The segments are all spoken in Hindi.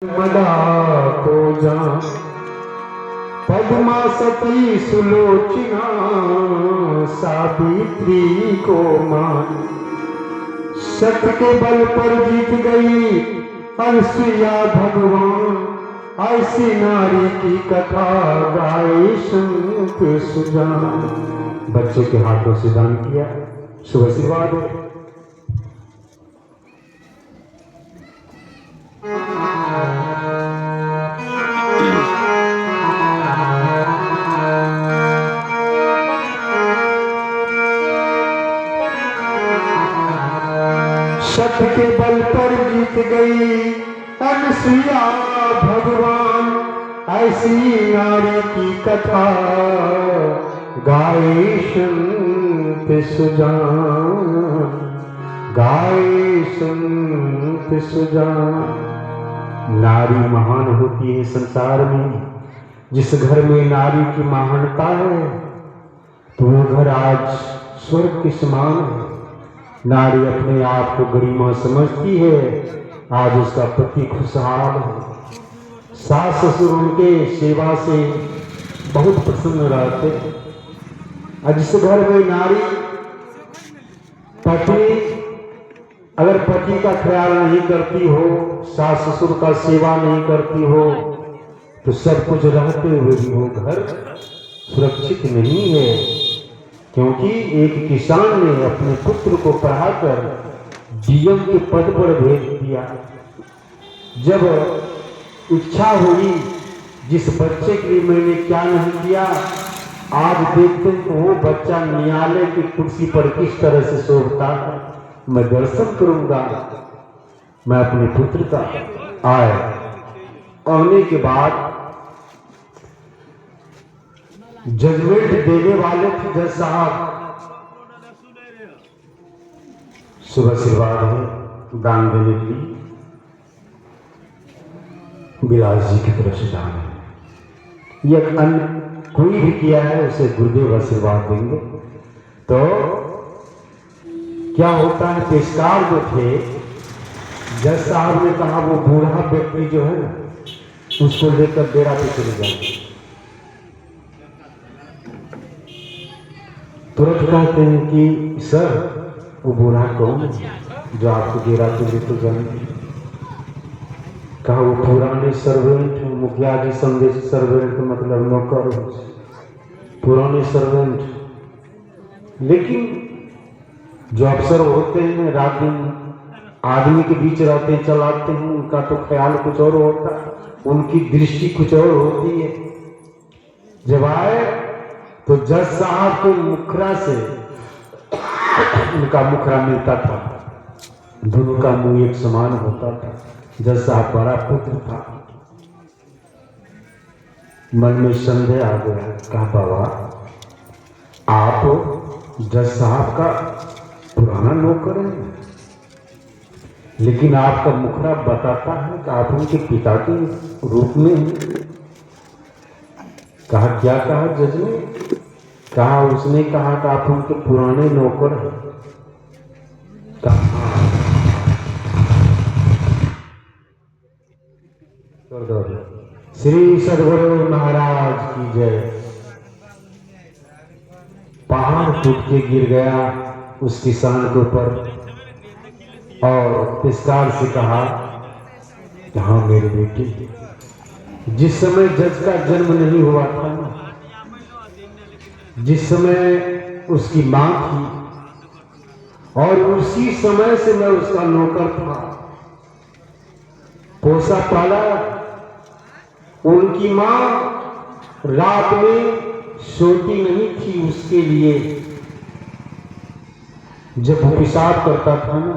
मदा को जान पद्मा सती सुलोचना सावित्री को मान सत्य के बल पर जीत गई अनसुईया भगवान। ऐसी नारी की कथा गाए संत सुजान। बच्चे के हाथों से दान किया, शुभ आशीर्वाद है। सत्य के बल पर जीत गई अनसुईया भगवान। ऐसी नारी की कथा गाए संत सुजान, गाए संत सुजान। नारी महान होती है संसार में। जिस घर में नारी की महानता है तो वो घर आज स्वर्ग के समान है। नारी अपने आप को गरिमा समझती है, आज उसका पति खुशहाल है। सास ससुर उनके सेवा से बहुत प्रसन्न रहते हैं। और जिस घर में नारी पत्नी अगर पति का ख्याल नहीं करती हो, सास ससुर का सेवा नहीं करती हो, तो सब कुछ रहते हुए भी वो घर सुरक्षित नहीं है। क्योंकि एक किसान ने अपने पुत्र को पढ़ाकर डीएम के पद पर भेज दिया। जब इच्छा हुई जिस बच्चे के लिए मैंने क्या नहीं किया, आज देखते हैं तो वो बच्चा न्यायालय की कुर्सी पर किस तरह से शोभता है। मैं दर्शन करूंगा। मैं अपने पुत्र का आने के बाद जजमेंट देने वाले थे जज साहब। शुभ आशीर्वाद है दान देने के लिए। बिलास जी की तरफ से दान है। यह अन्य कोई भी किया है उसे गुरुदेव आशीर्वाद देंगे। तो क्या होता है, पेशकार जो थे जज साहब ने कहा वो बूढ़ा व्यक्ति जो है ना उसको लेकर डेरा पे चले जाए। तुरंत कहते हैं कि सर वो बूढ़ा कौन है जो आपको डेरा पे लेकर जाएंगे। कहा वो पुराने सर्वेंट, मुखिया जी संदेश सर्वेंट मतलब नौकर, पुराने सर्वेंट। लेकिन जो अफसर होते हैं रात दिन आदमी के बीच रहते हैं, चलाते हैं, उनका तो ख्याल कुछ और होता है, उनकी दृष्टि कुछ और होती है। जब आए तो जज साहब के मुखरा से उनका मुखरा मिलता था, दोनों का मुंह एक समान होता था। जज साहब बड़ा पुत्र था। मन में संदेह आ गया। कहा बाबा आप जज साहब का पुराना नौकर है, लेकिन आपका मुखरा बताता है कि आप उनके पिता के रूप में हैं। कहा क्या कहा जज ने? कहा उसने कहा कि आप उनके पुराने नौकर हैं। कहा श्री सद्गुरु महाराज की जय। पहाड़ टूट के गिर गया उस किसान के ऊपर और पेशकार से कहा कि हाँ मेरे बेटे, जिस समय जज का जन्म नहीं हुआ था, जिस समय उसकी मां थी और उसी समय से मैं उसका नौकर था, पोसा पाला। उनकी मां रात में सोती नहीं थी उसके लिए। जब वो पेशाब करता था ना,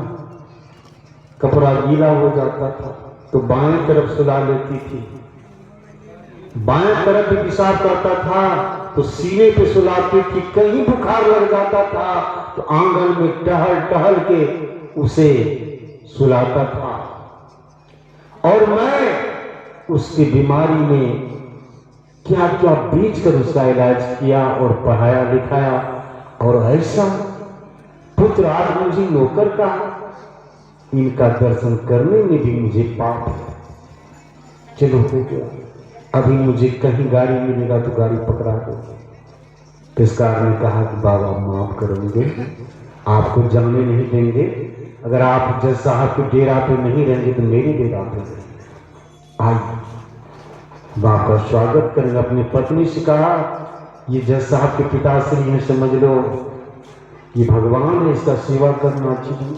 कपड़ा गीला हो जाता था तो बाएं तरफ सुला लेती थी। बाएं तरफ भी पेशाब करता था तो सीने पे सुलाती थी। कहीं बुखार लग जाता था तो आंगन में टहल टहल के उसे सुलाता था। और मैं उसकी बीमारी में क्या क्या बीच कर उसका इलाज किया और पढ़ाया लिखाया। और ऐसा पुत्र आज मुझे नौकर का, इनका दर्शन करने में भी मुझे पाप है। चलो हो गया, अभी मुझे कहीं गाड़ी मिलेगा तो गाड़ी पकड़ा दो। पेशकार ने कहा कि बाबा माफ करेंगे, आपको जाने नहीं देंगे, अगर आप जज साहब के डेरा पे नहीं रहेंगे तो मेरे डेरा पे रहेंगे। आइए बाप का स्वागत करेंगे। अपनी पत्नी से कहा ये जज साहब के पिताश्री हैं, समझ लो ये भगवान है, इसका सेवा करना चाहिए।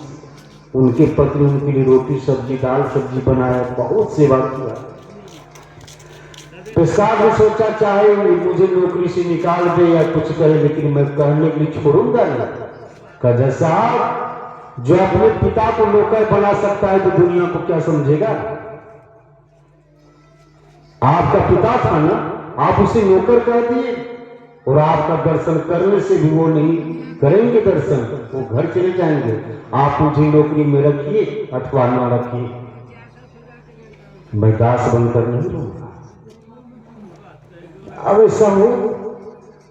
उनके पत्नी उनके लिए रोटी सब्जी दाल सब्जी बनाया, बहुत सेवा किया। पेशकार ने सोचा चाहे मुझे नौकरी से निकाल दे या कुछ करे, लेकिन मैं करने के लिए छोड़ूंगा नहीं। कहा जज साहब जो अपने पिता को नौकर बना सकता है तो दुनिया को क्या समझेगा। आपका पिता था ना, आप उसे नौकर कह दिए और आपका दर्शन करने से भी वो नहीं करेंगे दर्शन, वो घर चले जाएंगे। आप मुझे नौकरी में रखिए अथवा ना रखिए, मैं दास बनकर नहीं रहूंगा। अब ऐसा हो,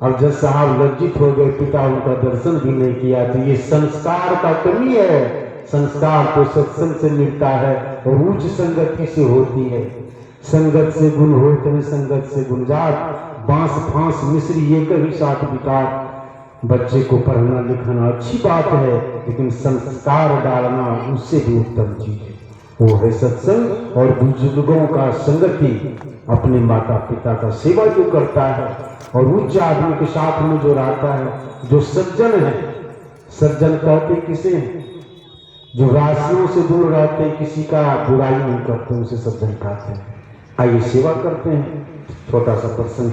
अब जज साहब लज्जित हो गए, पिता उनका दर्शन भी नहीं किया। तो ये संस्कार का कमी है। संस्कार तो सत्संग से मिलता है और उच्च संगति से होती है। संगत से गुण होते हैं, संगत से गुणजात, बांस फांस मिश्री एक ही साथ विकार। बच्चे को पढ़ना लिखाना अच्छी बात है, लेकिन संस्कार डालना उससे भी उत्तम चीज है। वो है सत्संग और बुजुर्गों का संगति। अपने माता पिता का सेवा जो करता है और उच्च आदमी के साथ में जो रहता है, जो सज्जन है, सज्जन कहते किसे, जो राशियों से दूर रहते, किसी का बुराई नहीं करते, उसे सज्जन कहते हैं। आइए सेवा करते हैं, छोटा सा प्रसंग।